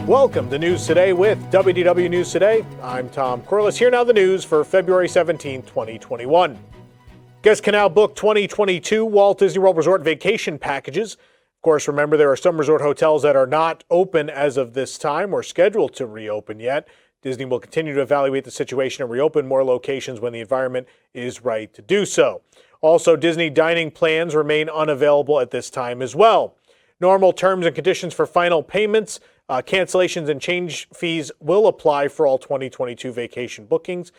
Welcome to News Today with WDW News Today. I'm Tom Corliss. Here now the news for February 17, 2021. Guests can now book 2022 Walt Disney World Resort vacation packages. Of course, remember there are some resort hotels that are not open as of this time or scheduled to reopen yet. Disney will continue to evaluate the situation and reopen more locations when the environment is right to do so. Also, Disney dining plans remain unavailable at this time as well. Normal terms and conditions for final payments, cancellations, and change fees will apply for all 2022 vacation bookings.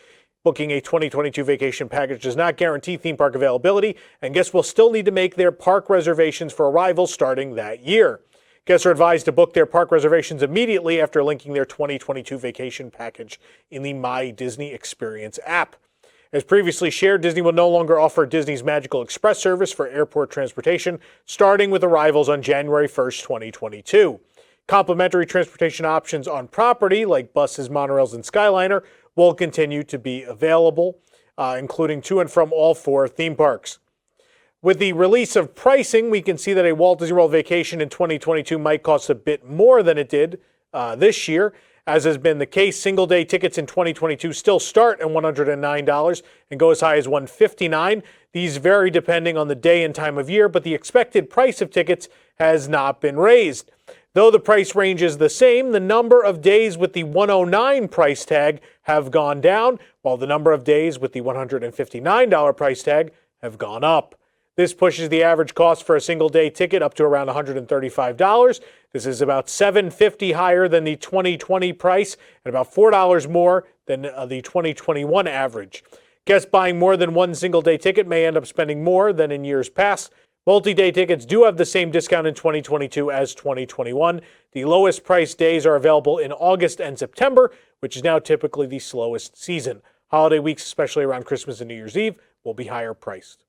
Booking a 2022 vacation package does not guarantee theme park availability, and guests will still need to make their park reservations for arrivals starting that year. Guests are advised to book their park reservations immediately after linking their 2022 vacation package in the My Disney Experience app. As previously shared, Disney will no longer offer Disney's Magical Express service for airport transportation, starting with arrivals on January 1st, 2022. Complimentary transportation options on property, like buses, monorails, and Skyliner, will continue to be available, including to and from all four theme parks. With the release of pricing, we can see that a Walt Disney World vacation in 2022 might cost a bit more than it did this year. As has been the case, single-day tickets in 2022 still start at $109 and go as high as $159. These vary depending on the day and time of year, but the expected price of tickets has not been raised. Though the price range is the same, the number of days with the $109 price tag have gone down, while the number of days with the $159 price tag have gone up. This pushes the average cost for a single-day ticket up to around $135. This is about $750 higher than the 2020 price and about $4 more than the 2021 average. Guests buying more than one single-day ticket may end up spending more than in years past. Multi-day tickets do have the same discount in 2022 as 2021. The lowest price days are available in August and September, which is now typically the slowest season. Holiday weeks, especially around Christmas and New Year's Eve, will be higher priced.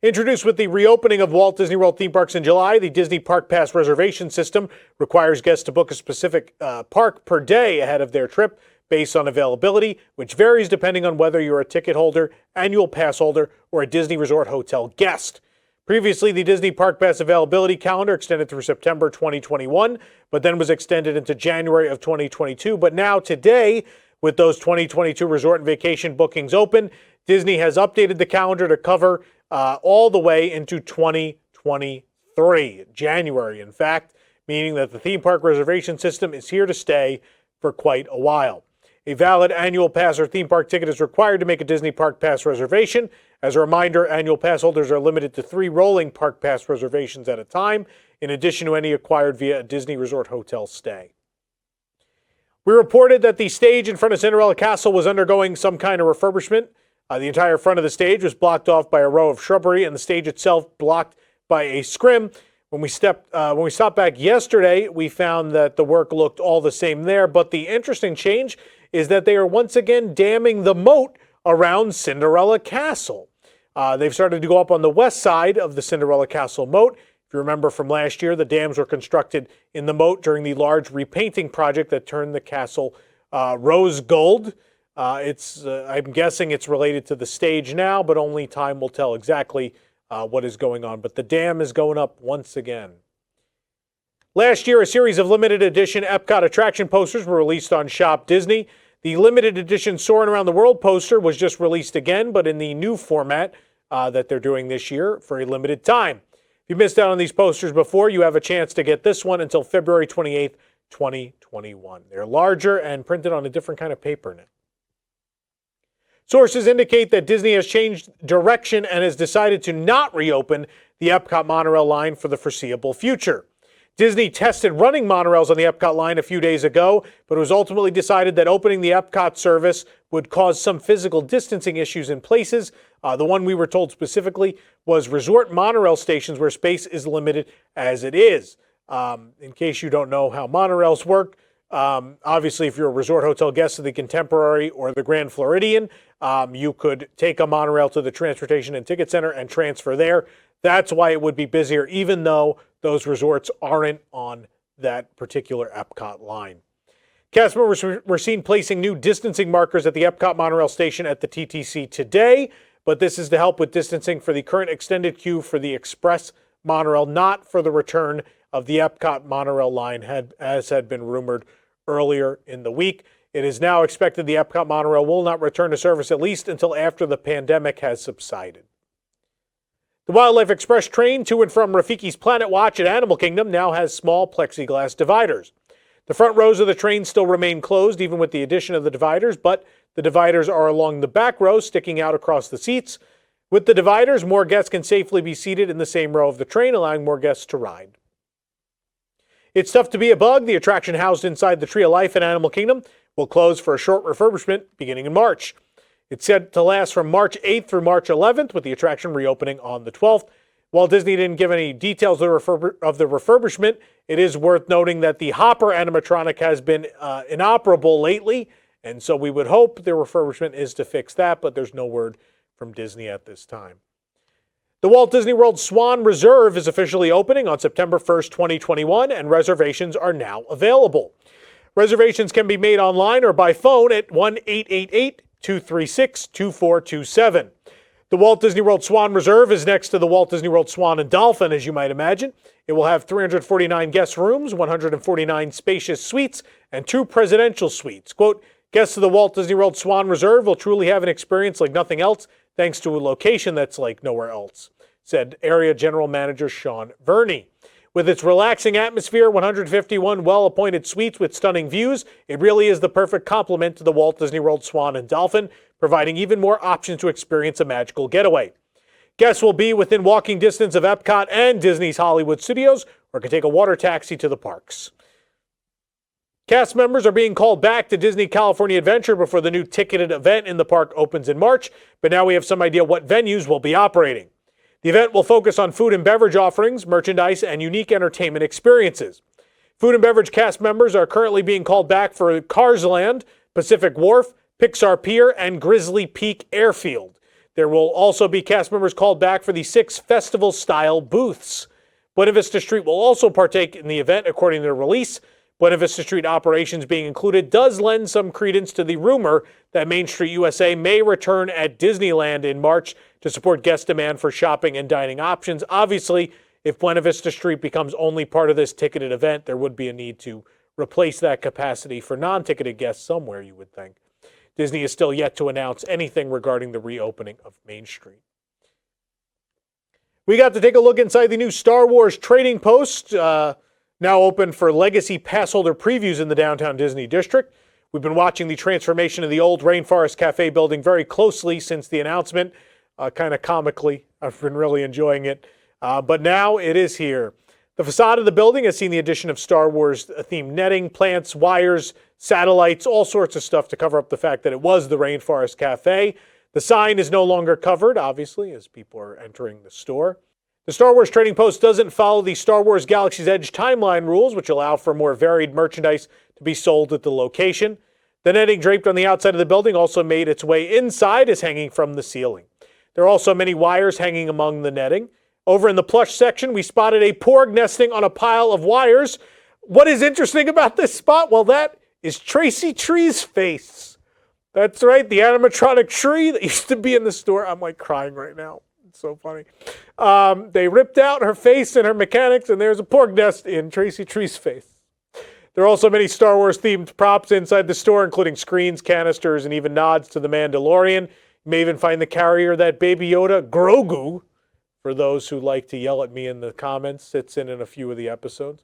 Introduced with the reopening of Walt Disney World theme parks in July, the Disney Park Pass reservation system requires guests to book a specific park per day ahead of their trip based on availability, which varies depending on whether you're a ticket holder, annual pass holder, or a Disney Resort Hotel guest. Previously, the Disney Park Pass availability calendar extended through September 2021, but then was extended into January of 2022. But now today, with those 2022 resort and vacation bookings open, Disney has updated the calendar to cover all the way into 2023, January, in fact, meaning that the theme park reservation system is here to stay for quite a while. A valid annual pass or theme park ticket is required to make a Disney Park Pass reservation. As a reminder, annual pass holders are limited to 3 rolling Park Pass reservations at a time, in addition to any acquired via a Disney Resort Hotel stay. We reported that the stage in front of Cinderella Castle was undergoing some kind of refurbishment. The entire front of the stage was blocked off by a row of shrubbery, and the stage itself blocked by a scrim. When we stopped back yesterday, we found that the work looked all the same there. But the interesting change is that they are once again damming the moat around Cinderella Castle. They've started to go up on the west side of the Cinderella Castle moat. If you remember from last year, the dams were constructed in the moat during the large repainting project that turned the castle rose gold. I'm guessing it's related to the stage now, but only time will tell exactly what is going on. But the dam is going up once again. Last year, a series of limited edition EPCOT attraction posters were released on Shop Disney. The limited edition Soarin' Around the World poster was just released again, but in the new format that they're doing this year for a limited time. If you missed out on these posters before, you have a chance to get this one until February 28th, 2021. They're larger and printed on a different kind of paper now. Sources indicate that Disney has changed direction and has decided to not reopen the EPCOT Monorail line for the foreseeable future. Disney tested running monorails on the EPCOT line a few days ago, but it was ultimately decided that opening the EPCOT service would cause some physical distancing issues in places. The one we were told specifically was resort monorail stations where space is limited as it is. In case you don't know how monorails work, obviously if you're a resort hotel guest of the Contemporary or the Grand Floridian, you could take a monorail to the Transportation and Ticket Center and transfer there. That's why it would be busier, even though those resorts aren't on that particular EPCOT line. Cast members were seen placing new distancing markers at the EPCOT monorail station at the TTC today, but this is to help with distancing for the current extended queue for the Express monorail, not for the return of the EPCOT Monorail line, as had been rumored earlier in the week. It is now expected the EPCOT Monorail will not return to service at least until after the pandemic has subsided. The Wildlife Express train to and from Rafiki's Planet Watch at Animal Kingdom now has small plexiglass dividers. The front rows of the train still remain closed even with the addition of the dividers, but the dividers are along the back row, sticking out across the seats. With the dividers, more guests can safely be seated in the same row of the train, allowing more guests to ride. It's Tough to Be a Bug, the attraction housed inside the Tree of Life in Animal Kingdom, will close for a short refurbishment beginning in March. It's set to last from March 8th through March 11th, with the attraction reopening on the 12th. While Disney didn't give any details of the refurbishment, it is worth noting that the Hopper animatronic has been inoperable lately, and so we would hope the refurbishment is to fix that, but there's no word from Disney at this time. The Walt Disney World Swan Reserve is officially opening on September 1st, 2021, and reservations are now available. Reservations can be made online or by phone at 1-888-236-2427. The Walt Disney World Swan Reserve is next to the Walt Disney World Swan and Dolphin, as you might imagine. It will have 349 guest rooms, 149 spacious suites, and 2 presidential suites. Quote, guests of the Walt Disney World Swan Reserve will truly have an experience like nothing else, thanks to a location that's like nowhere else, said Area General Manager Sean Verney. With its relaxing atmosphere, 151 well-appointed suites with stunning views, it really is the perfect complement to the Walt Disney World Swan and Dolphin, providing even more options to experience a magical getaway. Guests will be within walking distance of EPCOT and Disney's Hollywood Studios, or can take a water taxi to the parks. Cast members are being called back to Disney California Adventure before the new ticketed event in the park opens in March, but now we have some idea what venues will be operating. The event will focus on food and beverage offerings, merchandise, and unique entertainment experiences. Food and beverage cast members are currently being called back for Cars Land, Pacific Wharf, Pixar Pier, and Grizzly Peak Airfield. There will also be cast members called back for the 6 festival-style booths. Buena Vista Street will also partake in the event, according to the release. Buena Vista Street operations being included does lend some credence to the rumor that Main Street USA may return at Disneyland in March to support guest demand for shopping and dining options. Obviously, if Buena Vista Street becomes only part of this ticketed event, there would be a need to replace that capacity for non-ticketed guests somewhere, you would think. Disney is still yet to announce anything regarding the reopening of Main Street. We got to take a look inside the new Star Wars Trading Post, now open for legacy pass holder previews in the downtown Disney district. We've been watching the transformation of the old Rainforest Cafe building very closely since the announcement, kind of comically. I've been really enjoying it. But now it is here. The facade of the building has seen the addition of Star Wars-themed netting, plants, wires, satellites, all sorts of stuff to cover up the fact that it was the Rainforest Cafe. The sign is no longer covered, obviously, as people are entering the store. The Star Wars Trading Post doesn't follow the Star Wars Galaxy's Edge timeline rules, which allow for more varied merchandise to be sold at the location. The netting draped on the outside of the building also made its way inside, as hanging from the ceiling. There are also many wires hanging among the netting. Over in the plush section, we spotted a porg nesting on a pile of wires. What is interesting about this spot? Well, that is Tracy Tree's face. That's right, the animatronic tree that used to be in the store. I'm like crying right now. So funny. They ripped out her face and her mechanics, and there's a porg nest in Tracy Tree's face. There are also many Star Wars-themed props inside the store, including screens, canisters, and even nods to The Mandalorian. You may even find the carrier that Baby Yoda, Grogu, for those who like to yell at me in the comments, sits in a few of the episodes.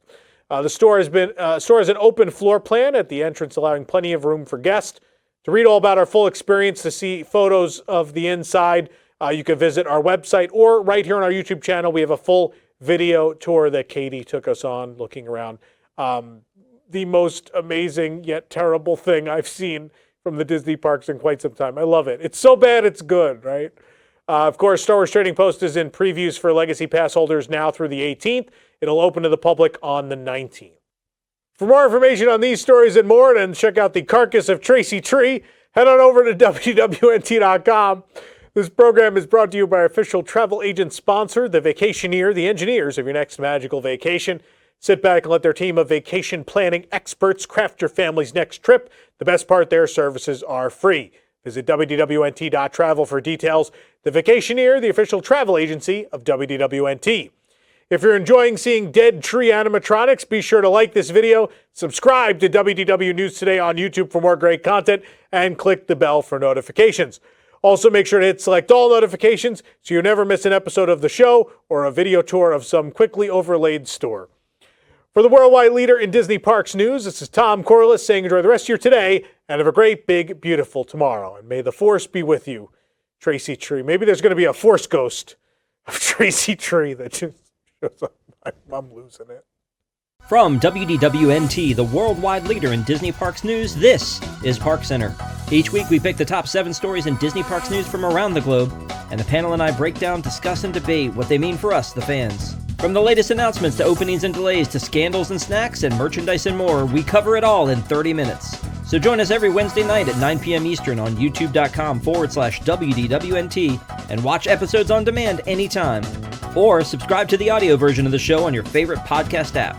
The store has an open floor plan at the entrance, allowing plenty of room for guests. To read all about our full experience, to see photos of the inside, you can visit our website, or right here on our YouTube channel, we have a full video tour that Katie took us on, looking around. The most amazing yet terrible thing I've seen from the Disney parks in quite some time. I love it. It's so bad it's good, right? Of course, Star Wars Trading Post is in previews for Legacy Pass holders now through the 18th. It'll open to the public on the 19th. For more information on these stories and more, and check out the carcass of Tracy Tree, head on over to WDWNT.com. This program is brought to you by our official travel agent sponsor, The Vacationeer, the engineers of your next magical vacation. Sit back and let their team of vacation planning experts craft your family's next trip. The best part, their services are free. Visit WDWNT.travel for details. The Vacationeer, the official travel agency of WDWNT. If you're enjoying seeing dead tree animatronics, be sure to like this video, subscribe to WDW News Today on YouTube for more great content, and click the bell for notifications. Also, make sure to hit select all notifications so you never miss an episode of the show or a video tour of some quickly overlaid store. For the worldwide leader in Disney Parks news, this is Tom Corliss saying enjoy the rest of your today and have a great, big, beautiful tomorrow. And may the force be with you, Tracy Tree. Maybe there's going to be a force ghost of Tracy Tree that just shows up. I'm losing it. From WDWNT, the worldwide leader in Disney Parks news, this is Park Center. Each week we pick the top 7 stories in Disney Parks news from around the globe, and the panel and I break down, discuss, and debate what they mean for us, the fans. From the latest announcements to openings and delays to scandals and snacks and merchandise and more, we cover it all in 30 minutes. So join us every Wednesday night at 9 p.m. Eastern on youtube.com/WDWNT and watch episodes on demand anytime. Or subscribe to the audio version of the show on your favorite podcast app.